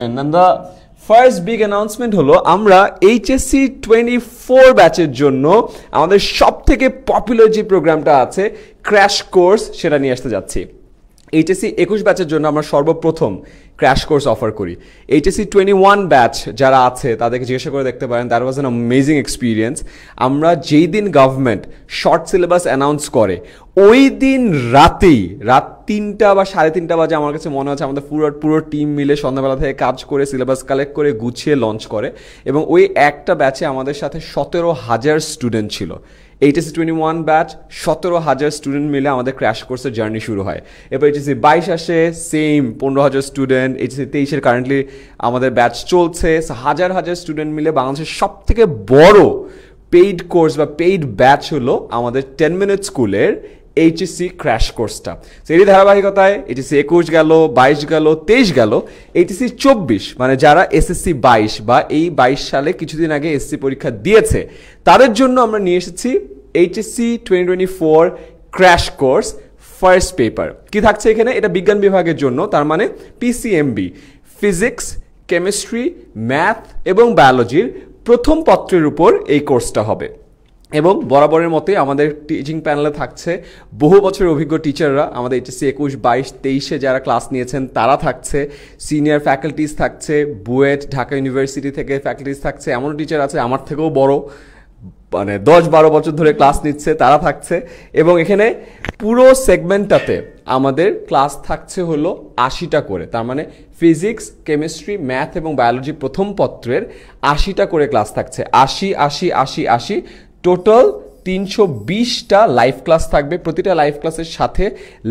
And the first big announcement হলো আমরা HSC 24 ব্যাচের জন্য আমাদের সবথেকে পপুলার যে প্রোগ্রামটা আছে ক্র্যাশ কোর্স সেটা নিয়ে আসতে যাচ্ছি। HSC 21 ব্যাচের জন্য আমরা সর্বপ্রথম ক্র্যাশ কোর্স অফার করি। HSC 21 ব্যাচ যারা আছে তাদেরকে জিজ্ঞাসা করে দেখতে পারেন, that was an amazing experience. আমরা যেই দিন গভর্নমেন্ট শর্ট সিলেবাস অ্যানাউন্স করে ওই দিন রাতেই, রাত 3টা বা 3:30 বাজে আমার কাছে মনে হচ্ছে আমাদের পুরো টিম মিলে সন্ধ্যাবেলা থেকে কাজ করে সিলেবাস কালেক্ট করে গুছিয়ে লঞ্চ করে, এবং ওই একটা ব্যাচে আমাদের সাথে 17,000 স্টুডেন্ট ছিল। HSC 21 ব্যাচ 17,000 স্টুডেন্ট মিলে আমাদের ক্র্যাশ কোর্সের জার্নি শুরু হয়। এরপর HSC 22 আসে, সেম 15,000 স্টুডেন্ট। HSC 23-এর কারেন্টলি আমাদের ব্যাচ চলছে, হাজার হাজার স্টুডেন্ট মিলে বাংলাদেশের সব থেকে বড় পেইড কোর্স বা পেইড ব্যাচ হলো আমাদের 10 মিনিট স্কুলের HSC ক্র্যাশ কোর্সটা। এরই ধারাবাহিকতায় HSC 21 গেল, 22 গেল, 23 গেল, HSC 24 মানে যারা SSC 22 বা এই 22 সালে কিছুদিন আগে SSC পরীক্ষা দিয়েছে তাদের জন্য আমরা নিয়ে এসেছি HSC 2024 crash course first paper. কি থাকছে এখানে? এটা বিজ্ঞান বিভাগের জন্য, তার মানে PCMB ফিজিক্স, কেমিস্ট্রি, ম্যাথ এবং বায়োলজির প্রথম পত্রের উপর এই কোর্সটা হবে। এবং বরাবরের মতোই আমাদের টিচিং প্যানেলে থাকছে বহু বছরের অভিজ্ঞ টিচাররা। আমাদের HSC 21, 22, 23-এ যারা ক্লাস নিয়েছেন তারা থাকছে, সিনিয়র ফ্যাকাল্টিজ থাকছে, বুয়েট ঢাকা ইউনিভার্সিটি থেকে ফ্যাকাল্টিজ থাকছে, এমন টিচার আছে আমার থেকেও বড়, মানে 10-12 বছর ধরে ক্লাস নিচ্ছে, তারা থাকছে। এবং এখানে পুরো সেগমেন্টটাতে আমাদের ক্লাস থাকছে হলো 80টা করে, তার মানে ফিজিক্স, কেমিস্ট্রি, ম্যাথ এবং বায়োলজি প্রথম পত্রের 80টা করে ক্লাস থাকছে। 80 80 80 80 টোটাল 320টা লাইভ ক্লাস থাকবে। প্রতিটা লাইভ ক্লাসের সাথে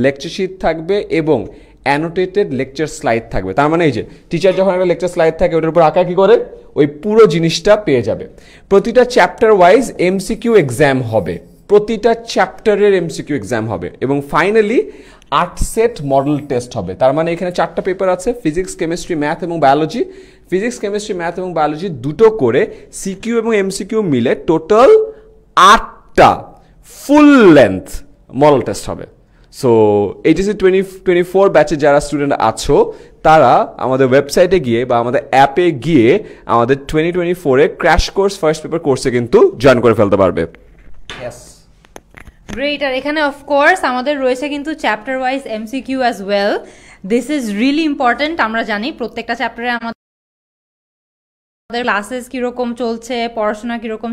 লেকচার শিট থাকবে এবং অ্যানোটেটেড লেকচার স্লাইড থাকবে। তার মানে এই যে টিচার যখন একটা লেকচার স্লাইড থাকে ওটার উপর আঁকা কি করে ওই পুরো জিনিসটা পেয়ে যাবে। প্রতিটা চ্যাপ্টার ওয়াইজ MCQ এক্সাম হবে, প্রতিটা চ্যাপ্টারের MCQ এক্সাম হবে, এবং ফাইনালি 8 সেট মডেল টেস্ট হবে। তার মানে এখানে 4টা পেপার আছে, ফিজিক্স, কেমিস্ট্রি, ম্যাথ এবং বায়োলজি। ফিজিক্স, কেমিস্ট্রি, ম্যাথ এবং বায়োলজি দুটো করে CQ এবং MCQ মিলে টোটাল 8টা ফুল লেন্থ মডেল টেস্ট হবে। সো HSC 2024 ব্যাচে যারা স্টুডেন্ট আছো তারা আমাদের ওয়েবসাইটে গিয়ে বা আমাদের অ্যাপে গিয়ে আমাদের 2024-এর ক্র্যাশ কোর্স ফার্স্ট পেপার কোর্সে কিন্তু জয়েন করে ফেলতে পারবে। গ্রেট। আর এখানে অফকোর্স আমাদের রয়েছে কিন্তু chapter wise MCQ as well. This is really important. আমরা জানি প্রত্যেকটা চ্যাপ্টারে আমাদের ক্লাসেস কিরকম চলছে, পড়াশোনা কিরকম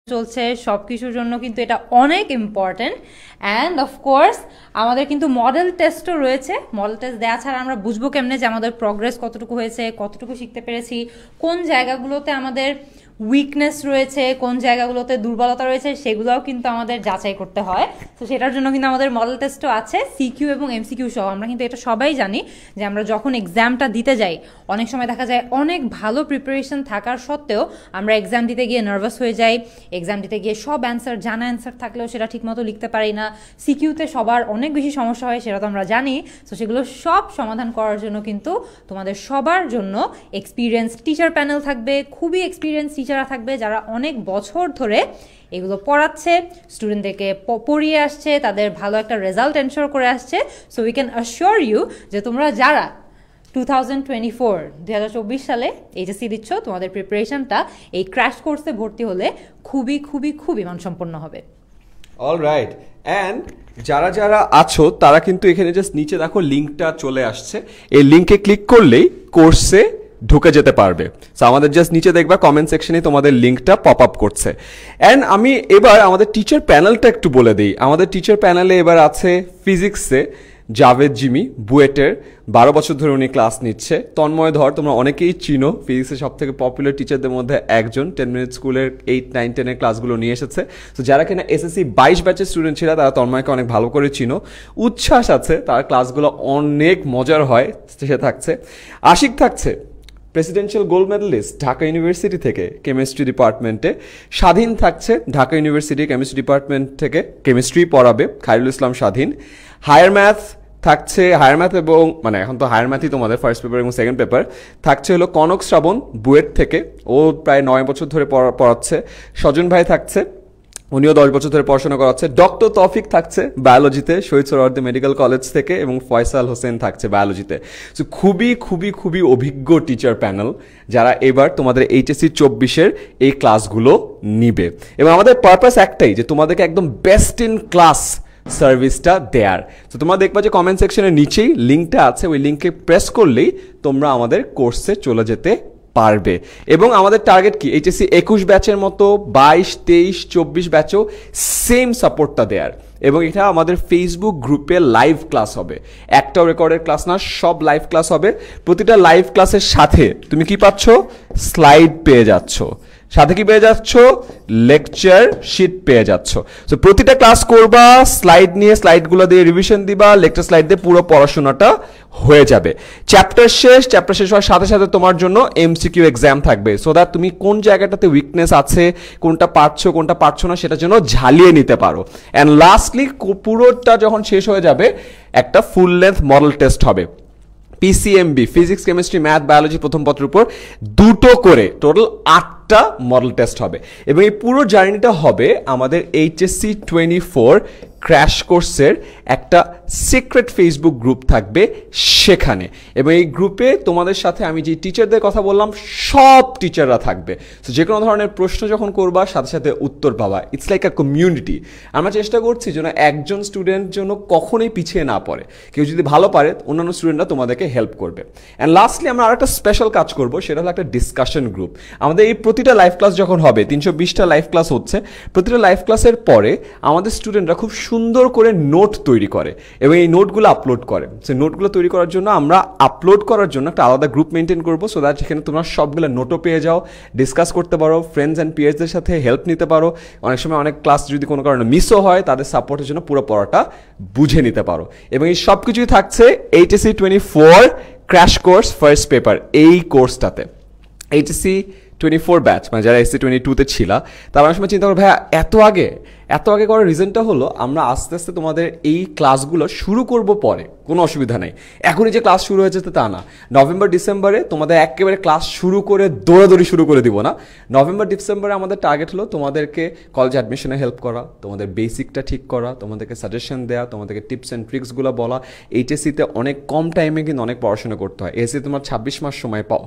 চলছে, সব কিছুর জন্য কিন্তু এটা অনেক ইম্পর্টেন্ট। অ্যান্ড অফকোর্স আমাদের কিন্তু মডেল টেস্টও রয়েছে। মডেল টেস্ট দেওয়া ছাড়া আমরা বুঝবো কেমনে যে আমাদের প্রগ্রেস কতটুকু হয়েছে, কতটুকু শিখতে পেরেছি, কোন জায়গাগুলোতে আমাদের উইকনেস রয়েছে, কোন জায়গাগুলোতে দুর্বলতা রয়েছে, সেগুলোও কিন্তু আমাদের যাচাই করতে হয়। তো সেটার জন্য কিন্তু আমাদের মডেল টেস্টও আছে, CQ এবং MCQ সহ। আমরা কিন্তু এটা সবাই জানি যে আমরা যখন এক্সামটা দিতে যাই অনেক সময় দেখা যায় অনেক ভালো প্রিপারেশন থাকার সত্ত্বেও আমরা এক্সাম দিতে গিয়ে নার্ভাস হয়ে যাই। এক্সাম দিতে গিয়ে সব অ্যান্সার, জানা অ্যান্সার থাকলেও সেটা ঠিকমতো লিখতে পারি না। CQ-তে সবার অনেক বেশি সমস্যা হয়, সেটা তো আমরা জানি। তো সেগুলো সব সমাধান করার জন্য কিন্তু তোমাদের সবার জন্য এক্সপিরিয়েন্স টিচার প্যানেল থাকবে, খুবই এক্সপিরিয়েন্স টিচাররা থাকবে যারা অনেক বছর ধরে এগুলো পড়াচ্ছে, স্টুডেন্টদেরকে পড়িয়ে আসছে, তাদের ভালো একটা রেজাল্ট এনশোর করে আসছে। So we can assure you যে তোমরা যারা 2024 সালে HSC দিচ্ছ, তোমাদের প্রিপারেশনটা এই ক্র্যাশ কোর্সে ভর্তি হলে খুবই খুবই খুবই মানসম্পন্ন হবে। অলরাইট। অ্যান্ড যারা যারা আছো তারা কিন্তু এখানে জাস্ট নিচে দেখো লিঙ্কটা চলে আসছে, এই লিঙ্কে ক্লিক করলেই কোর্সে ঢুকে যেতে পারবে। সো আমাদের জাস্ট নিচে দেখবা কমেন্ট সেকশনে তোমাদের লিঙ্কটা পপ আপ করছে। অ্যান্ড আমি এবার আমাদের টিচার প্যানেলটা একটু বলে দিই। আমাদের টিচার প্যানেলে এবার আছে ফিজিক্সে জাভেদ জিমি, বুয়েটের 12 বছর ধরে উনি ক্লাস নিচ্ছে। তন্ময় ধর তোমরা অনেকেই চিনো, ফিজিক্সের সব থেকে পপুলার টিচারদের মধ্যে একজন। 10 মিনিট স্কুলের 8, 9, 10-এর ক্লাসগুলো নিয়ে এসেছে। তো যারা কিনা SSC 22 ব্যাচের স্টুডেন্ট ছিল তারা তন্ময়কে অনেক ভালো করে চিনো। উচ্ছ্বাস আছে, তার ক্লাসগুলো অনেক মজার হয়, সে থাকছে। আশিক থাকছে, presidential gold medalist Dhaka university থেকে কেমিস্ট্রি ডিপার্টমেন্টে। স্বাধীন থাকছে ঢাকা ইউনিভার্সিটি কেমিস্ট্রি ডিপার্টমেন্ট থেকে, কেমিস্ট্রি পড়াবে খায়রুল ইসলাম স্বাধীন। হায়ার ম্যাথ থাকছে, হায়ার ম্যাথ এবং মানে এখন তো হায়ার ম্যাথই তোমাদের ফার্স্ট পেপার এবং সেকেন্ড পেপার থাকছে হলো কনক শ্রাবণ বুয়েট থেকে, ও প্রায় 9 বছর ধরে পড়াচ্ছে। স্বজন ভাই থাকছে উনিও 10 বছর ধরে পড়াশোনা করাচ্ছে। ডক্টর তৌফিক থাকছে বায়োলজিতে শহীদ সোহরাওয়ার্দী মেডিকেল কলেজ থেকে, এবং ফয়সাল হোসেন থাকছে বায়োলজিতে। সো খুবই খুবই খুবই অভিজ্ঞ টিচার প্যানেল যারা এবার তোমাদের এইচএসসি 24-এর এই ক্লাসগুলো নিবে। এবং আমাদের পারপাস একটাই, যে তোমাদেরকে একদম বেস্ট ইন ক্লাস সার্ভিসটা দেয়ার। তো তোমরা দেখবা যে কমেন্ট সেকশনের নিচেই লিঙ্কটা আছে, ওই লিঙ্কে প্রেস করলেই তোমরা আমাদের কোর্সে চলে যেতে পারবে। এবং আমাদের টার্গেট কি, এইচএসসি 21 ব্যাচের মতো 22, 23, 24 ব্যাচও সেম সাপোর্টটা দেয়ার। এবং এটা আমাদের ফেসবুক গ্রুপে লাইভ ক্লাস হবে, একটাও রেকর্ডের ক্লাস না, সব লাইভ ক্লাস হবে। প্রতিটা লাইভ ক্লাসের সাথে তুমি কি পাচ্ছ, স্লাইড পেয়ে যাচ্ছ, সাথে কি পেয়ে যাচ্ছ, লেকচার শিট পেয়ে যাচ্ছ। তো প্রতিটা ক্লাস করবা, স্লাইড নিয়ে স্লাইডগুলো দিয়ে রিভিশন দিবা, লেকচার স্লাইড দিয়ে পুরো পড়াশোনাটা হয়ে যাবে। চ্যাপ্টার শেষ হওয়ার সাথে সাথে তোমার জন্য এমসিকিউ এক্সাম থাকবে, সো দ্যাট তুমি কোন জায়গাটাতে উইকনেস আছে, কোনটা পারছো কোনটা পারছো না, সেটার জন্য ঝালিয়ে নিতে পারো। অ্যান্ড লাস্টলি পুরোটা যখন শেষ হয়ে যাবে, একটা ফুল লেন্থ মডেল টেস্ট হবে, PCMB, physics, chemistry, math, biology প্রথম পত্রের উপর 2টো করে টোটাল 8টা মডেল টেস্ট হবে। এবং এই পুরো জার্নিটা হবে আমাদের এইচএসসি 24 ক্র্যাশ কোর্সের একটা সিক্রেট ফেসবুক গ্রুপ থাকবে সেখানে। এবং এই গ্রুপে তোমাদের সাথে আমি যে টিচারদের কথা বললাম সব টিচাররা থাকবে। তো যে কোনো ধরনের প্রশ্ন যখন করবা সাথে সাথে উত্তর পাবা। It's like a community. আমরা চেষ্টা করছি যেন একজন স্টুডেন্ট যেন কখনোই পিছিয়ে না পড়ে, কেউ যদি ভালো পারে অন্যান্য স্টুডেন্টরা তোমাদেরকে হেল্প করবে। অ্যান্ড লাস্টলি আমরা আরেকটা স্পেশাল কাজ করব, সেটা হলো একটা ডিসকাশন গ্রুপ। আমাদের এই প্রতিটা লাইভ ক্লাস যখন হবে, 320টা লাইভ ক্লাস হচ্ছে, প্রতিটা লাইভ ক্লাসের পরে আমাদের স্টুডেন্টরা খুব সুন্দর করে নোট তৈরি করে এবং এই নোটগুলো আপলোড করে। সেই নোটগুলো তৈরি করার জন্য আমরা আপলোড করার জন্য একটা আলাদা গ্রুপ মেনটেন করবো, সো দ্যাট যেখানে তোমরা সবগুলো নোটও পেয়ে যাও, ডিসকাস করতে পারো, ফ্রেন্ডস অ্যান্ড পিয়ার্সদের সাথে হেল্প নিতে পারো। অনেক সময় অনেক ক্লাস যদি কোনো কারণে মিসও হয়, তাদের সাপোর্টের জন্য পুরো পড়াটা বুঝে নিতে পারো। এবং এই সব কিছুই থাকছে HSC 24 crash course first paper এই কোর্সটাতে। এইচএসসি 24 ব্যাচ, মানে যারা এসসি 22-তে ছিল, তারা অনেক সময় চিন্তা করো ভাইয়া এত আগে করার রিজনটা হলো আমরা আস্তে আস্তে তোমাদের এই ক্লাসগুলো শুরু করব পরে, কোনো অসুবিধা নেই। এখনই যে ক্লাস শুরু হয়েছে তা না, নভেম্বর ডিসেম্বরে তোমাদের একেবারে ক্লাস শুরু করে দৌড়াদৌড়ি শুরু করে দিব না। নভেম্বর ডিসেম্বরে আমাদের টার্গেট হলো তোমাদেরকে কলেজ অ্যাডমিশনে হেল্প করা, তোমাদের বেসিকটা ঠিক করা, তোমাদেরকে সাজেশন দেওয়া, তোমাদেরকে টিপস অ্যান্ড ট্রিক্সগুলো বলা। এইচএসসিতে অনেক কম টাইমে কিন্তু অনেক পড়াশোনা করতে হয়। এসসি তোমার 26 মাস সময় পাও,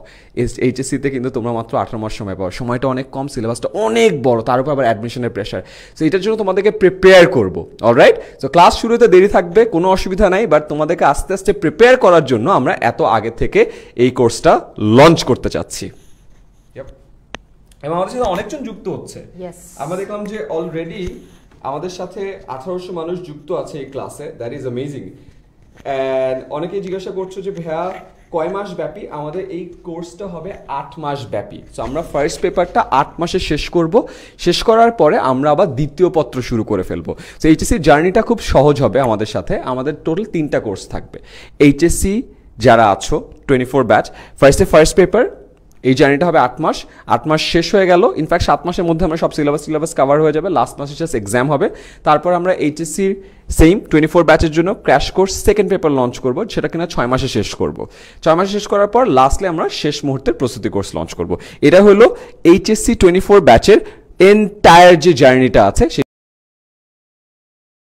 এইচএসসিতে কিন্তু তোমরা মাত্র 18 মাস সময় পাও। সময়টা অনেক কম, সিলেবাসটা অনেক বড়, তার উপর আবার অ্যাডমিশনের প্রেশার। সো এটার জন্য তোমাদেরকে প্রিপেয়ার করবো। অলরাইট, সো ক্লাস শুরুতে দেরি থাকবে, কোনো অসুবিধা নাই, বাট তোমাদেরকে আস্তে আস্তে প্রিপেয়ার করার জন্য আমরা এত আগে থেকে এই কোর্সটা লঞ্চ করতে চাচ্ছি। এবং আমাদের সাথে অনেকজন যুক্ত হচ্ছে। আমরা দেখলাম যে অলরেডি আমাদের সাথে 1800 মানুষ যুক্ত আছে এই ক্লাসে। That is amazing. অ্যান্ড অনেকেই জিজ্ঞাসা করছো যে ভাইয়া কয় মাস ব্যাপী? আমাদের এই কোর্সটা হবে 8 মাস ব্যাপী। সো আমরা ফার্স্ট পেপারটা 8 মাসে শেষ করব, শেষ করার পরে আমরা আবার দ্বিতীয় পত্র শুরু করে ফেলবো। সো এইচএসসির জার্নিটা খুব সহজ হবে আমাদের সাথে। আমাদের টোটাল 3টা কোর্স থাকবে। এইচএসসি যারা আছো 24 ব্যাচ, ফার্স্ট পেপার, এই জার্নিটা হবে 8 মাস। 8 মাস শেষ হয়ে গেল, ইনফ্যাক্ট 7 মাসের মধ্যে আমরা সব সিলেবাস কভার হয়ে যাবে। লাস্ট মাসে জাস্ট এক্সাম হবে। তারপর আমরা এইচএসসির সেম 24 ব্যাচের জন্য crash course second paper launch করব, সেটা কিনা 6 মাসে শেষ করব। 6 মাসে শেষ করার পর লাস্টলি আমরা শেষ মুহূর্তের প্রস্তুতি কোর্স লঞ্চ করব। এটা হলো এইচএসসি 24 ব্যাচের এন্টায়ার যে জার্নিটা আছে।